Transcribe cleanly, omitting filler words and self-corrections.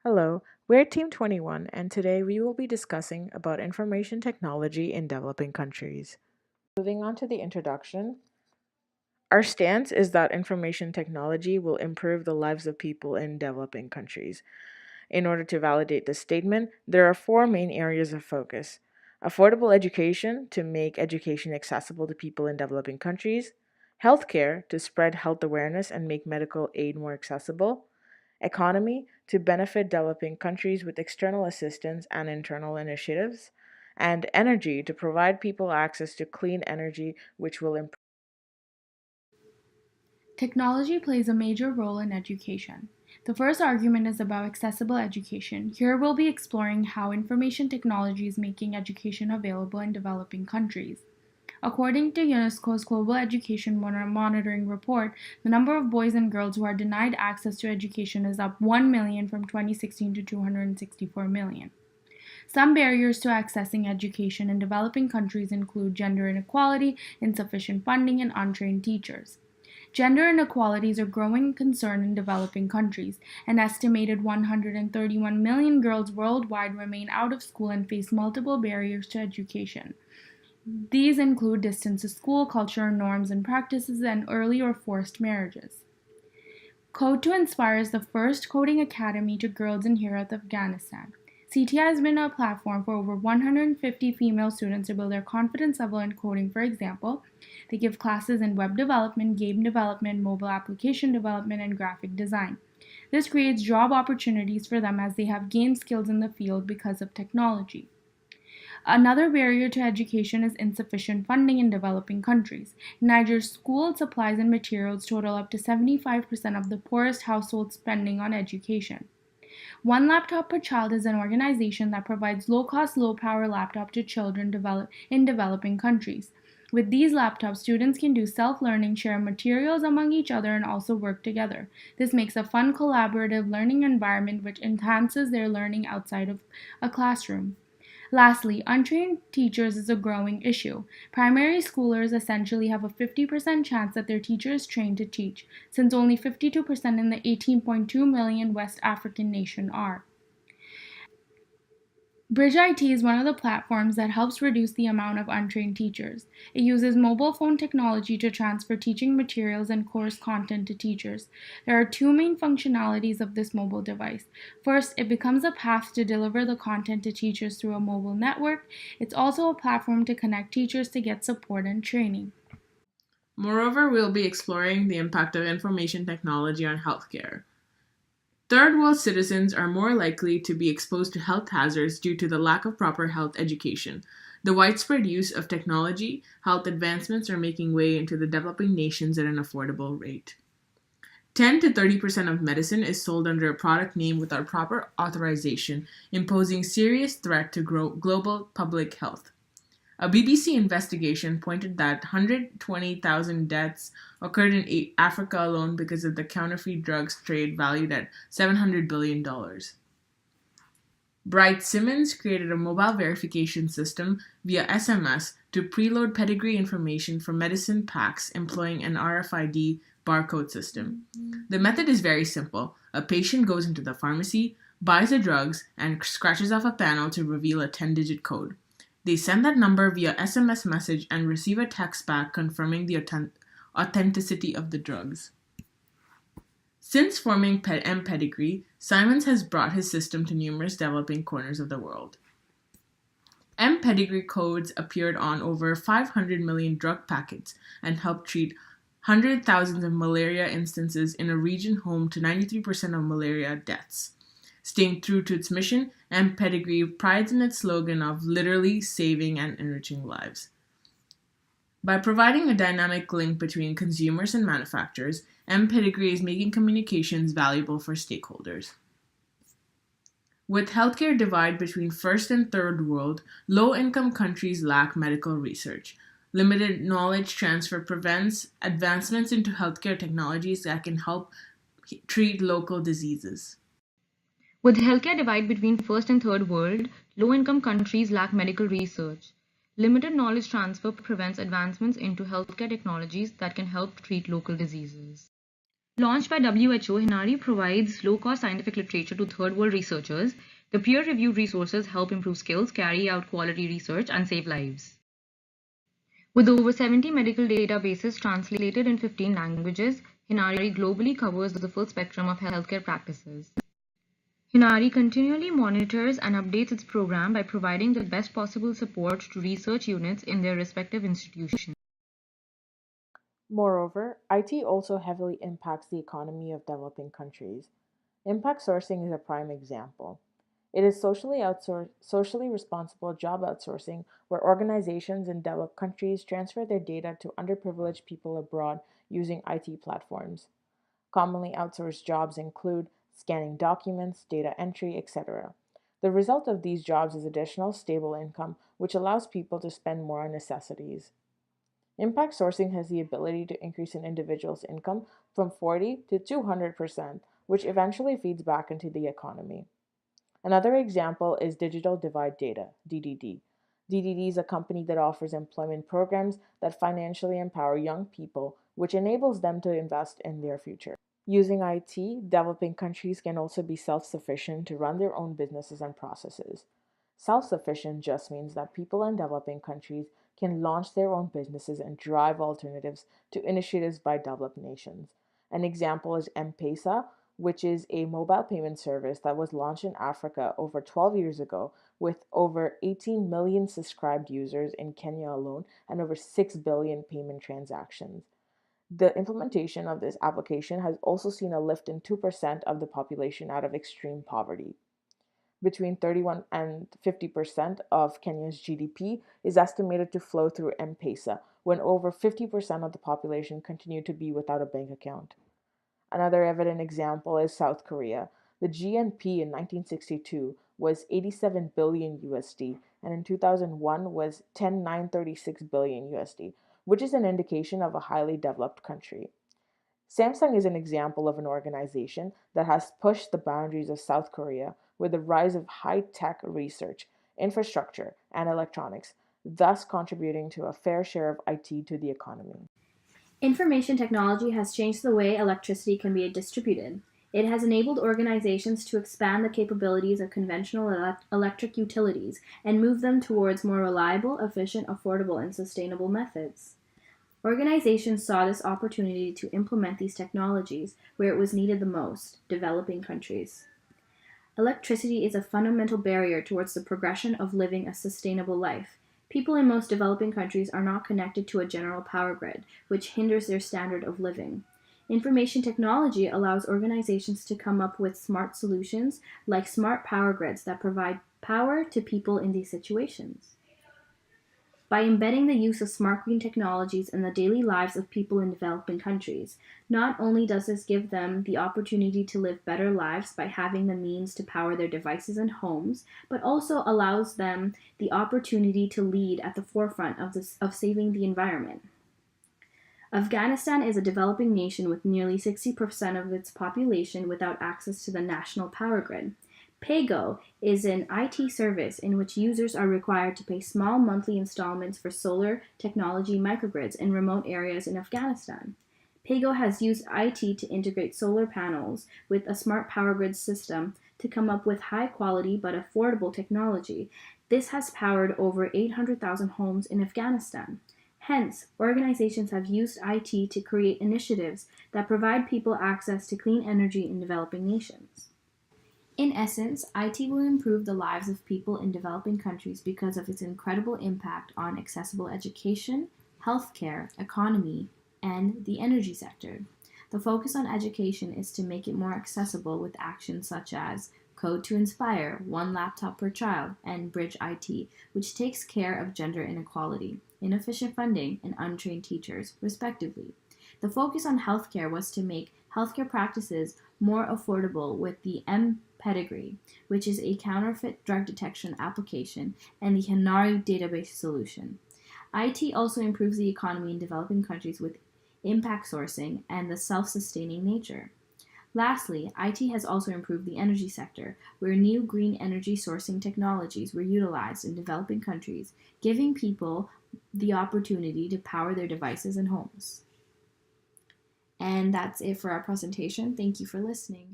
Hello, we're Team 21, and today we will be discussing about information technology in developing countries. Moving on to the introduction, our stance is that information technology will improve the lives of people in developing countries. In order to validate this statement, there are four main areas of focus: affordable education to make education accessible to people in developing countries, healthcare to spread health awareness and make medical aid more accessible, economy to benefit developing countries with external assistance and internal initiatives, and energy to provide people access to clean energy, which will improve. Technology plays a major role in education. The first argument is about accessible education. Here we'll be exploring how information technology is making education available in developing countries. According to UNESCO's Global Education Monitoring Report, the number of boys and girls who are denied access to education is up 1 million from 2016 to 264 million. Some barriers to accessing education in developing countries include gender inequality, insufficient funding, and untrained teachers. Gender inequality is a growing concern in developing countries. An estimated 131 million girls worldwide remain out of school and face multiple barriers to education. These include distance to school, cultural norms and practices, and early or forced marriages. Code to Inspire is the first coding academy to girls in Herat, Afghanistan. CTI has been a platform for over 150 female students to build their confidence level in coding. For example, they give classes in web development, game development, mobile application development, and graphic design. This creates job opportunities for them as they have gained skills in the field because of technology. Another barrier to education is insufficient funding in developing countries. In Niger, school supplies and materials total up to 75% of the poorest household spending on education. One Laptop Per Child is an organization that provides low-cost, low-power laptop to children in developing countries. With these laptops, students can do self-learning, share materials among each other, and also work together. This makes a fun, collaborative learning environment which enhances their learning outside of a classroom. Lastly, untrained teachers is a growing issue. Primary schoolers essentially have a 50% chance that their teacher is trained to teach, since only 52% in the 18.2 million West African nation are. Bridge IT is one of the platforms that helps reduce the amount of untrained teachers. It uses mobile phone technology to transfer teaching materials and course content to teachers. There are two main functionalities of this mobile device. First, it becomes a path to deliver the content to teachers through a mobile network. It's also a platform to connect teachers to get support and training. Moreover, we'll be exploring the impact of information technology on healthcare. Third world citizens are more likely to be exposed to health hazards due to the lack of proper health education. The widespread use of technology, health advancements are making way into the developing nations at an affordable rate. 10 to 30% of medicine is sold under a product name without proper authorization, imposing serious threat to global public health. A BBC investigation pointed that 120,000 deaths occurred in Africa alone because of the counterfeit drugs trade valued at $700 billion. Bright Simmons created a mobile verification system via SMS to preload pedigree information for medicine packs employing an RFID barcode system. The method is very simple. A patient goes into the pharmacy, buys the drugs, and scratches off a panel to reveal a 10-digit code. They send that number via SMS message and receive a text back confirming the authenticity of the drugs. Since forming M-Pedigree, Simons has brought his system to numerous developing corners of the world. M-Pedigree codes appeared on over 500 million drug packets and helped treat hundreds of thousands of malaria instances in a region home to 93% of malaria deaths. Staying true to its mission, M-Pedigree prides in its slogan of literally saving and enriching lives. By providing a dynamic link between consumers and manufacturers, M-Pedigree is making communications valuable for stakeholders. With healthcare divide between first and third world, low-income countries lack medical research. Limited knowledge transfer prevents advancements into healthcare technologies that can help treat local diseases. With healthcare divide between first and third world, low-income countries lack medical research. Limited knowledge transfer prevents advancements into healthcare technologies that can help treat local diseases. Launched by WHO, Hinari provides low-cost scientific literature to third-world researchers. The peer-reviewed resources help improve skills, carry out quality research, and save lives. With over 70 medical databases translated in 15 languages, Hinari globally covers the full spectrum of healthcare practices. Hinari continually monitors and updates its program by providing the best possible support to research units in their respective institutions. Moreover, IT also heavily impacts the economy of developing countries. Impact sourcing is a prime example. It is socially responsible job outsourcing where organizations in developed countries transfer their data to underprivileged people abroad using IT platforms. Commonly outsourced jobs include scanning documents, data entry, etc. The result of these jobs is additional stable income, which allows people to spend more on necessities. Impact sourcing has the ability to increase an individual's income from 40 to 200%, which eventually feeds back into the economy. Another example is Digital Divide Data, DDD. DDD is a company that offers employment programs that financially empower young people, which enables them to invest in their future. Using IT, developing countries can also be self sufficient to run their own businesses and processes. Self sufficient just means that people in developing countries can launch their own businesses and drive alternatives to initiatives by developed nations. An example is M Pesa, which is a mobile payment service that was launched in Africa over 12 years ago with over 18 million subscribed users in Kenya alone and over 6 billion payment transactions. The implementation of this application has also seen a lift in 2% of the population out of extreme poverty. Between 31 and 50% of Kenya's GDP is estimated to flow through M-Pesa, when over 50% of the population continue to be without a bank account. Another evident example is South Korea. The GNP in 1962 was 87 billion USD and in 2001 was 10,936 billion USD, which is an indication of a highly developed country. Samsung is an example of an organization that has pushed the boundaries of South Korea with the rise of high-tech research, infrastructure, and electronics, thus contributing to a fair share of IT to the economy. Information technology has changed the way electricity can be distributed. It has enabled organizations to expand the capabilities of conventional electric utilities and move them towards more reliable, efficient, affordable, and sustainable methods. Organizations saw this opportunity to implement these technologies where it was needed the most, developing countries. Electricity is a fundamental barrier towards the progression of living a sustainable life. People in most developing countries are not connected to a general power grid, which hinders their standard of living. Information technology allows organizations to come up with smart solutions like smart power grids that provide power to people in these situations. By embedding the use of smart green technologies in the daily lives of people in developing countries, not only does this give them the opportunity to live better lives by having the means to power their devices and homes, but also allows them the opportunity to lead at the forefront of saving the environment. Afghanistan is a developing nation with nearly 60% of its population without access to the national power grid. PayGo is an IT service in which users are required to pay small monthly installments for solar technology microgrids in remote areas in Afghanistan. PayGo has used IT to integrate solar panels with a smart power grid system to come up with high quality but affordable technology. This has powered over 800,000 homes in Afghanistan. Hence, organizations have used IT to create initiatives that provide people access to clean energy in developing nations. In essence, IT will improve the lives of people in developing countries because of its incredible impact on accessible education, healthcare, economy, and the energy sector. The focus on education is to make it more accessible with actions such as Code to Inspire, One Laptop per Child, and Bridge IT, which takes care of gender inequality, inefficient funding, and untrained teachers, respectively. The focus on healthcare was to make healthcare practices more affordable with the M-Pedigree, which is a counterfeit drug detection application, and the Hinari database solution. IT also improves the economy in developing countries with impact sourcing and the self-sustaining nature. Lastly, IT has also improved the energy sector, where new green energy sourcing technologies were utilized in developing countries, giving people the opportunity to power their devices and homes. And that's it for our presentation. Thank you for listening.